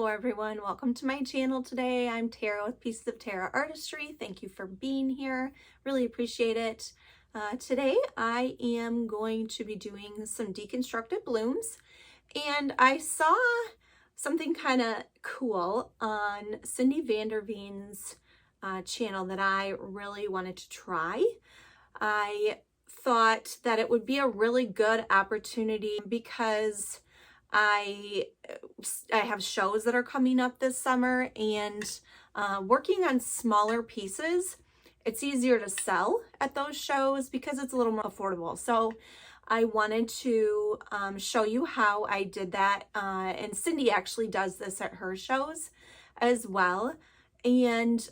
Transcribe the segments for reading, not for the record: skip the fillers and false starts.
Hello everyone, welcome to my channel today. I'm Tara with Pieces of Tara Artistry. Thank you for being here. Really appreciate it. Today I am going to be doing some deconstructed blooms, and I saw something kind of cool on Cindy Vanderveen's channel that I really wanted to try. I thought that it would be a really good opportunity because I have shows that are coming up this summer, and working on smaller pieces, it's easier to sell at those shows because it's a little more affordable. So I wanted to show you how I did that, and Cindy actually does this at her shows as well. And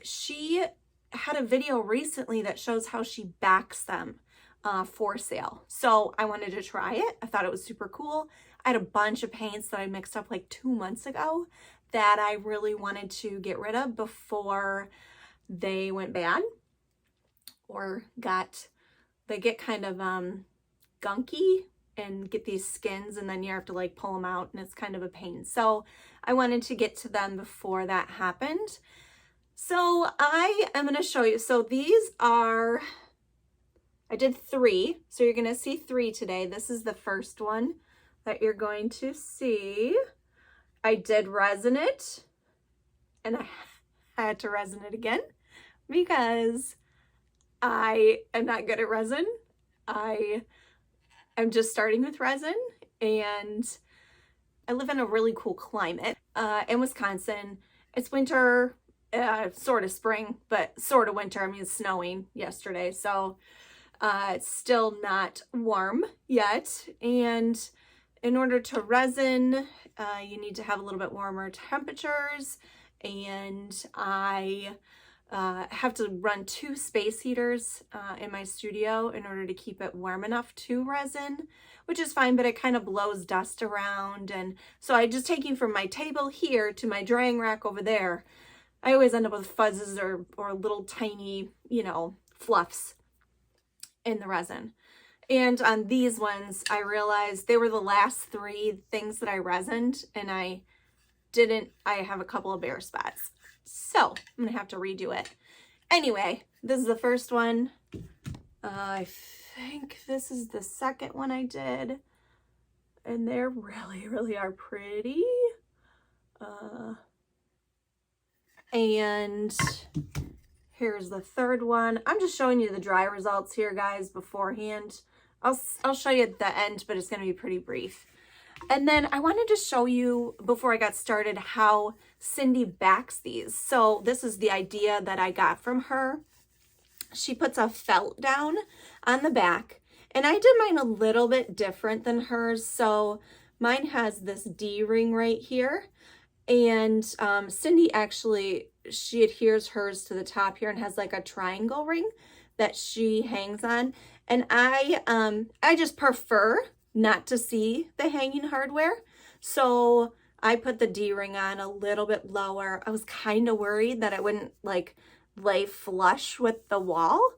she had a video recently that shows how she backs them for sale. So I wanted to try it. I thought it was super cool. I had a bunch of paints that I mixed up like 2 months ago that I really wanted to get rid of before they went bad or they get kind of gunky and get these skins, and then you have to like pull them out, and it's kind of a pain. So I wanted to get to them before that happened. So I am going to show you. So these are, I did 3. So you're going to see 3 today. This is the first one that you're going to see. I did resin it, and I had to resin it again because I am not good at resin. I am just starting with resin, and I live in a really cool climate in Wisconsin. It's winter, sort of spring, but sort of winter. I mean, it's snowing yesterday, so it's still not warm yet. And in order to resin, you need to have a little bit warmer temperatures, and I have to run 2 space heaters in my studio in order to keep it warm enough to resin, which is fine, but it kind of blows dust around. And so I just taking from my table here to my drying rack over there, I always end up with fuzzes or little tiny, fluffs in the resin. And on these ones, I realized they were the last 3 things that I resined, and I have a couple of bare spots. So I'm gonna have to redo it. Anyway, this is the first one. I think this is the second one I did, and they really, really are pretty. And here's the third one. I'm just showing you the dry results here, guys, beforehand. I'll show you at the end, but it's going to be pretty brief. And then I wanted to show you, before I got started, how Cindy backs these. So this is the idea that I got from her. She puts a felt down on the back, and I did mine a little bit different than hers. So mine has this D-ring right here. And Cindy actually, she adheres hers to the top here and has like a triangle ring that she hangs on. And I just prefer not to see the hanging hardware. So I put the D-ring on a little bit lower. I was kind of worried that it wouldn't like lay flush with the wall,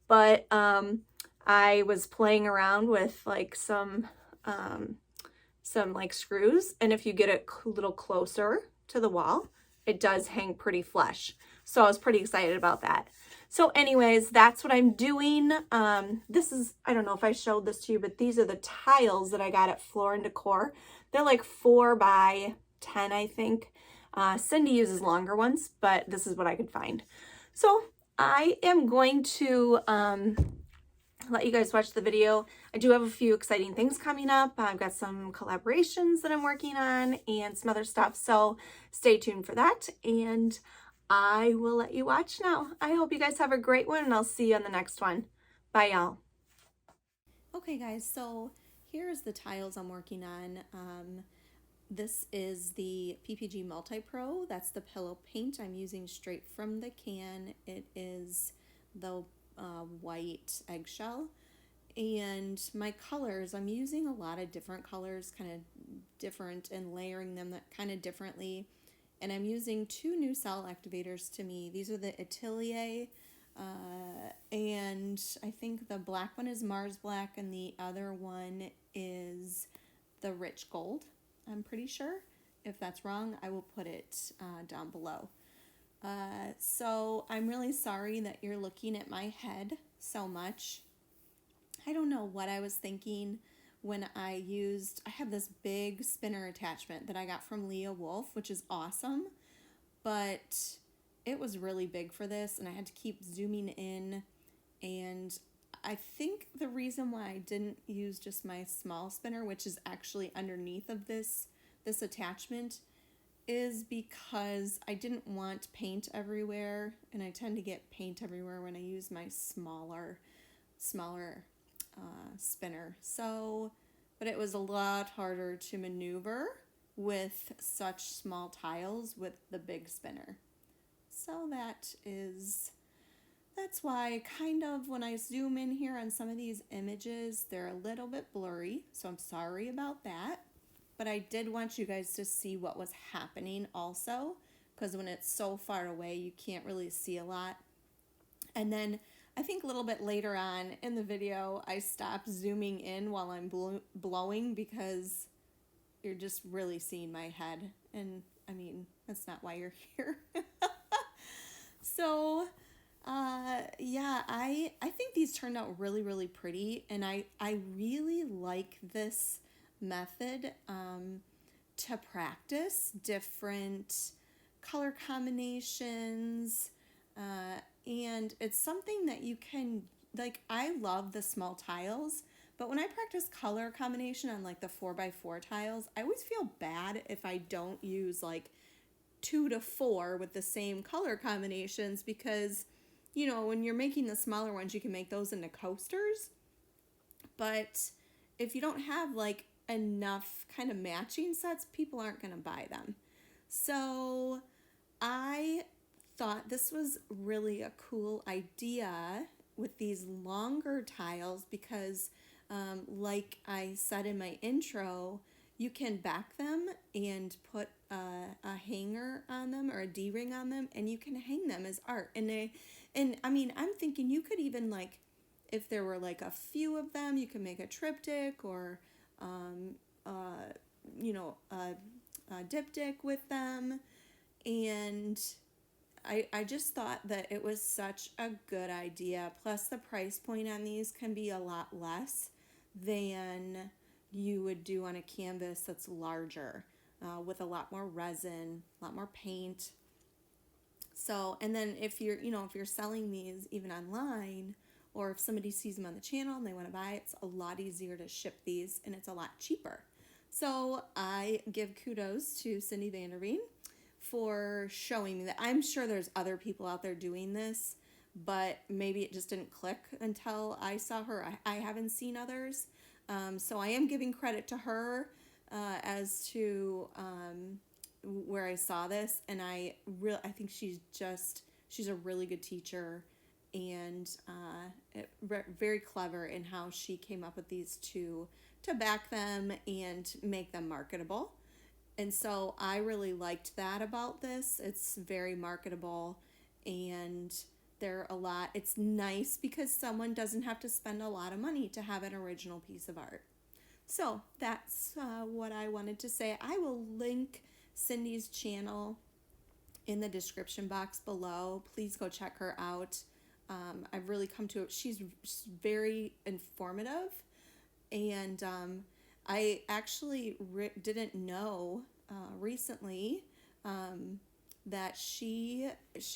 but I was playing around with like some like screws, and if you get it a little closer to the wall, it does hang pretty flush. So I was pretty excited about that. So anyways, that's what I'm doing. This is, I don't know if I showed this to you, but these are the tiles that I got at Floor and Decor. They're like 4 by 10, I think. Cindy uses longer ones, but this is what I could find. So I am going to let you guys watch the video. I do have a few exciting things coming up. I've got some collaborations that I'm working on and some other stuff. So stay tuned for that. And I will let you watch now. I hope you guys have a great one, and I'll see you on the next one. Bye, y'all. Okay, guys, so here's the tiles I'm working on. This is the PPG Multi-Pro. That's the pillow paint I'm using straight from the can. It is the white eggshell. And my colors, I'm using a lot of different colors, kind of different, and layering them kind of differently. And I'm using 2 new cell activators to me. These are the Atelier, and I think the black one is Mars Black, and the other one is the Rich Gold, I'm pretty sure. If that's wrong, I will put it down below. So I'm really sorry that you're looking at my head so much. I don't know what I was thinking when I have this big spinner attachment that I got from Leah Wolf, which is awesome, but it was really big for this and I had to keep zooming in. And I think the reason why I didn't use just my small spinner, which is actually underneath of this attachment, is because I didn't want paint everywhere, and I tend to get paint everywhere when I use my smaller spinner. So, but it was a lot harder to maneuver with such small tiles with the big spinner. So that's why kind of when I zoom in here on some of these images, they're a little bit blurry. So I'm sorry about that. But I did want you guys to see what was happening also, because when it's so far away, you can't really see a lot. And then I think a little bit later on in the video, I stopped zooming in while I'm blowing because you're just really seeing my head. And I mean, that's not why you're here. So, yeah, I think these turned out really, really pretty. And I really like this method to practice different color combinations, and it's something that you can, like, I love the small tiles, but when I practice color combination on like the 4x4 tiles, I always feel bad if I don't use like 2 to 4 with the same color combinations, because you know, when you're making the smaller ones, you can make those into coasters, but if you don't have like enough kind of matching sets, people aren't going to buy them. So I thought this was really a cool idea with these longer tiles because like I said in my intro, you can back them and put a hanger on them or a D-ring on them, and you can hang them as art. And I mean, I'm thinking you could even, like, if there were like a few of them, you could make a triptych or you know, a diptych with them. And I just thought that it was such a good idea. Plus the price point on these can be a lot less than you would do on a canvas that's larger, with a lot more resin, a lot more paint. So, and then if you're, you know, if you're selling these even online, or if somebody sees them on the channel and they want to buy it, it's a lot easier to ship these and it's a lot cheaper. So I give kudos to Cindy Vanderveen for showing me that. I'm sure there's other people out there doing this, but maybe it just didn't click until I saw her. I haven't seen others. So I am giving credit to her as to where I saw this, and I think she's a really good teacher, and very clever in how she came up with these two to back them and make them marketable. And so I really liked that about this. It's very marketable, and it's nice because someone doesn't have to spend a lot of money to have an original piece of art. So that's what I wanted to say. I will link Cindy's channel in the description box below. Please go check her out. I've really come to it. She's very informative, and I actually didn't know recently that she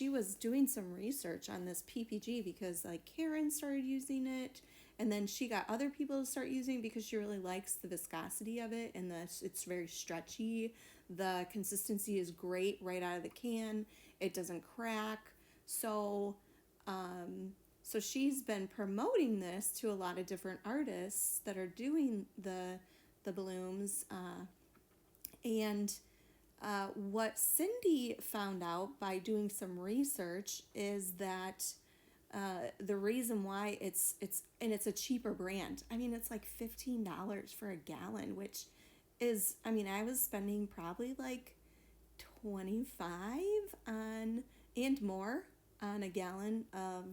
was doing some research on this PPG because like Karen started using it, and then she got other people to start using it because she really likes the viscosity of it, and it's very stretchy. The consistency is great right out of the can. It doesn't crack. So so she's been promoting this to a lot of different artists that are doing the blooms, and what Cindy found out by doing some research is that the reason why it's a cheaper brand. I mean, it's like $15 for a gallon, which is, I mean, I was spending probably like $25 on and more on a gallon of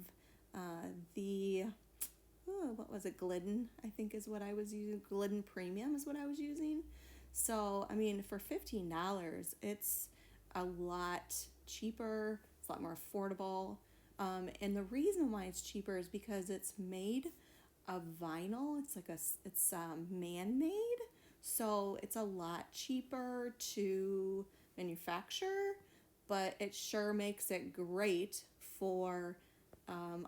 what was it, Glidden, I think is what I was using. Glidden Premium is what I was using. So, I mean, for $15, it's a lot cheaper, it's a lot more affordable. And the reason why it's cheaper is because it's made of vinyl. It's man-made, so it's a lot cheaper to manufacture, but it sure makes it great for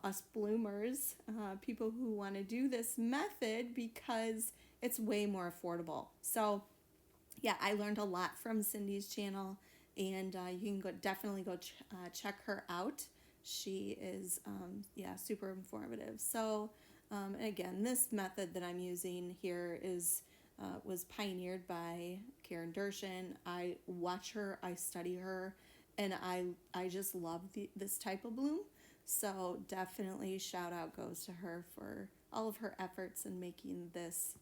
us bloomers, people who want to do this method because it's way more affordable. So yeah, I learned a lot from Cindy's channel, and you can definitely go check her out. She is yeah, super informative. So and again, this method that I'm using here is was pioneered by Karen Durishin. I watch her, I study her, and I just love this type of bloom. So definitely shout out goes to her for all of her efforts in making this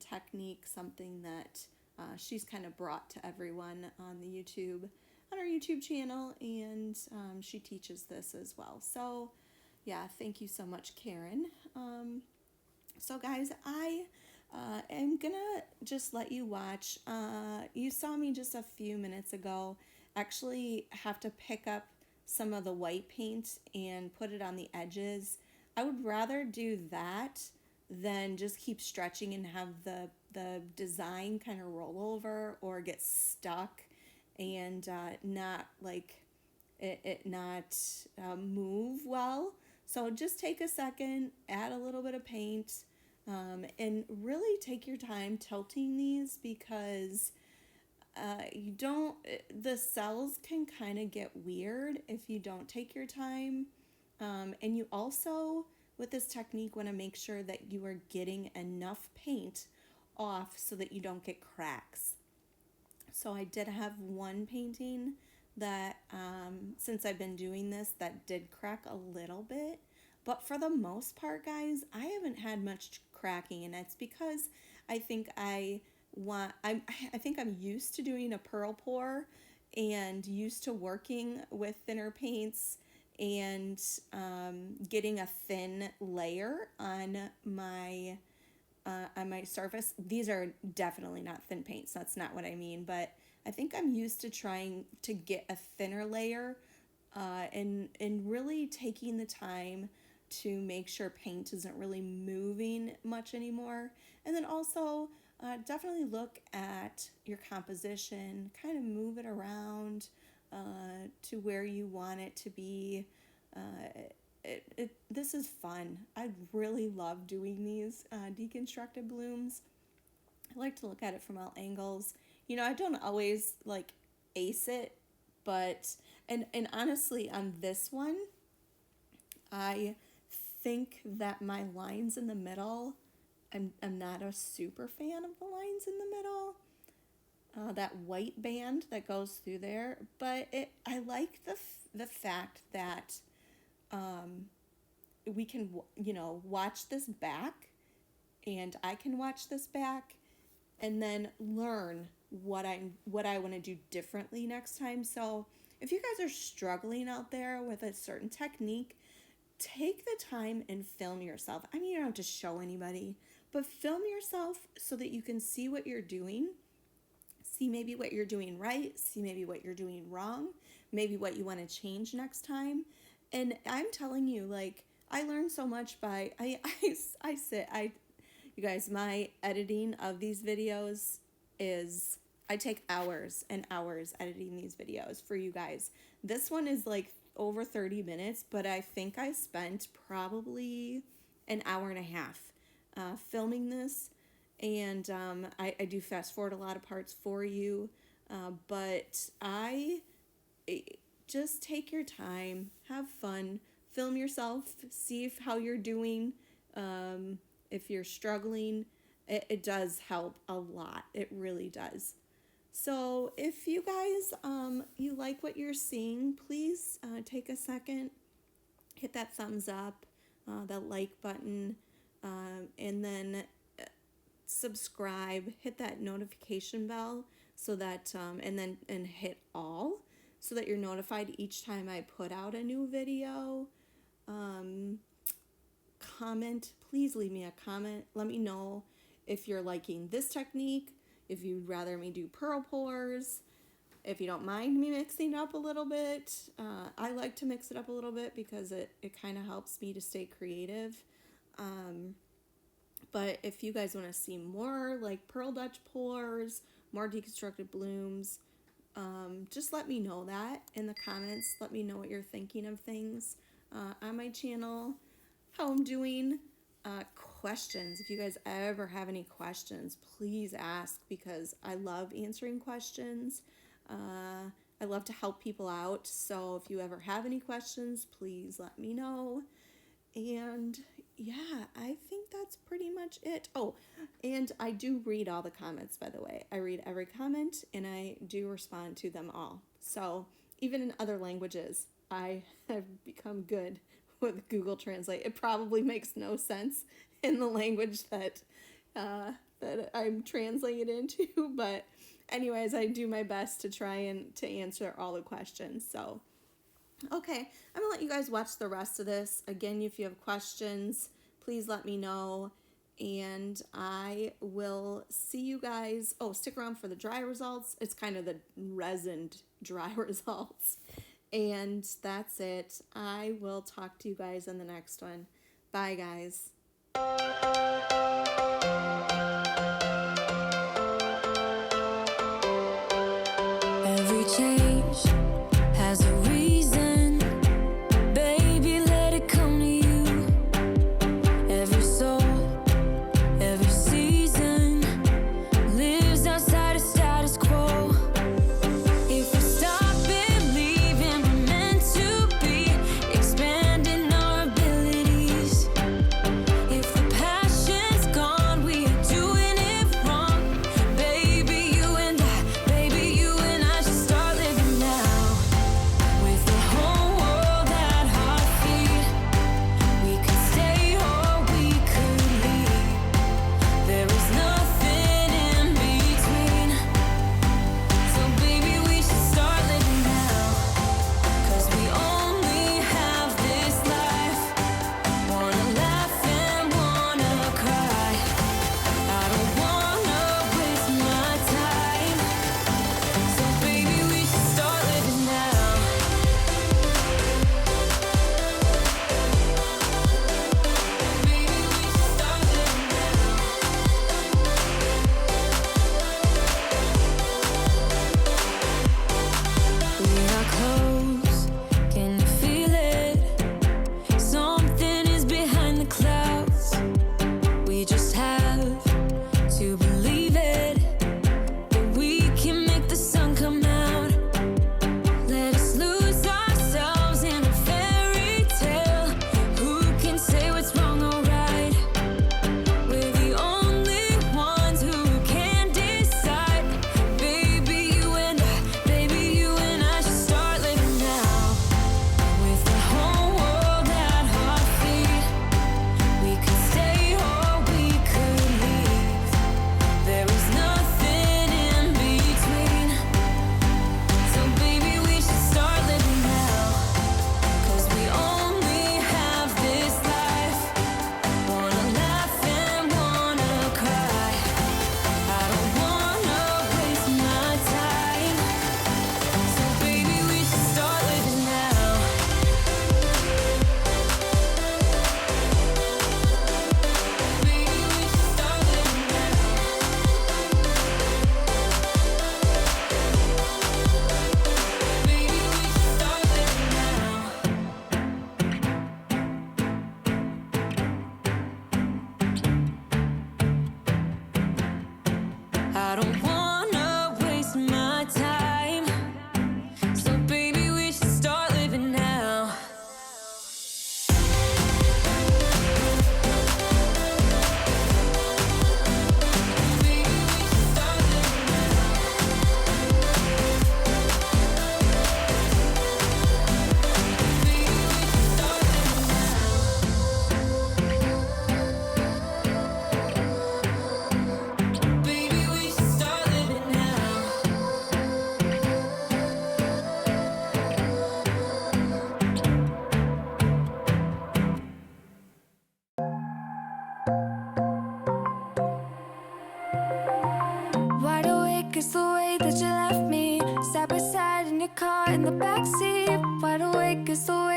technique something that she's kind of brought to everyone on our YouTube channel, and she teaches this as well. So yeah, thank you so much, Karen. So guys, I am gonna just let you watch. You saw me just a few minutes ago actually have to pick up some of the white paint and put it on the edges. I would rather do that than just keep stretching and have the design kind of roll over or get stuck and not like it not move well. So just take a second, add a little bit of paint, and really take your time tilting these because you don't, the cells can kind of get weird if you don't take your time. And you also, with this technique, want to make sure that you are getting enough paint off so that you don't get cracks. So I did have one painting that, since I've been doing this, that did crack a little bit. But for the most part, guys, I haven't had much cracking, and it's because I think I think I'm used to doing a pearl pour and used to working with thinner paints and getting a thin layer on my surface. These are definitely not thin paints. That's not what I mean. But I think I'm used to trying to get a thinner layer and really taking the time to make sure paint isn't really moving much anymore. And then also definitely look at your composition, kind of move it around to where you want it to be. This is fun. I really love doing these deconstructed blooms. I like to look at it from all angles. You know, I don't always like ace it, but and honestly on this one, I think that my lines in the middle, I'm not a super fan of the lines in the middle. That white band that goes through there, but I like the fact that we can, you know, watch this back, and I can watch this back and then learn what I want to do differently next time. So if you guys are struggling out there with a certain technique, take the time and film yourself. I mean, you don't have to show anybody, but film yourself so that you can see what you're doing, see maybe what you're doing right, see maybe what you're doing wrong, maybe what you want to change next time. And I'm telling you, like, I learned so much by you guys, my editing of these videos is, I take hours and hours editing these videos for you guys. This one is like over 30 minutes, but I think I spent probably an hour and a half filming this. And I do fast forward a lot of parts for you, but just take your time, have fun, film yourself, see how you're doing. If you're struggling, it does help a lot. It really does. So if you guys, you like what you're seeing, please take a second, hit that thumbs up, that like button, and then subscribe, hit that notification bell so that, and hit all so that you're notified each time I put out a new video. Comment, please leave me a comment. Let me know if you're liking this technique. if you'd rather me do pearl pours, if you don't mind me mixing it up a little bit. I like to mix it up a little bit because it kind of helps me to stay creative. But if you guys want to see more like pearl Dutch pours, more deconstructed blooms, just let me know that in the comments. Let me know what you're thinking of things on my channel, how I'm doing. Questions. If you guys ever have any questions, please ask, because I love answering questions. I love to help people out. So if you ever have any questions, please let me know. And yeah, I think that's pretty much it. Oh, and I do read all the comments, by the way. I read every comment and I do respond to them all. So even in other languages, I have become good with Google Translate. It probably makes no sense in the language that I'm translated into, but anyways, I do my best to try and to answer all the questions. So okay, I'm gonna let you guys watch the rest of this. Again, if you have questions, please let me know, and I will see you guys. Oh, stick around for the dry results. It's kind of the resined dry results. And that's it. I will talk to you guys in the next one. Bye, guys. Every change has a reason, baby, let it come to you. Every soul, every season lives outside of status quo. If we stop believing we're meant to be, expanding our abilities. If the passion's gone, we are doing it wrong. Baby, you and I should start living now. awake is the way that you left me. Side by side in your car in the backseat. Wide awake is the way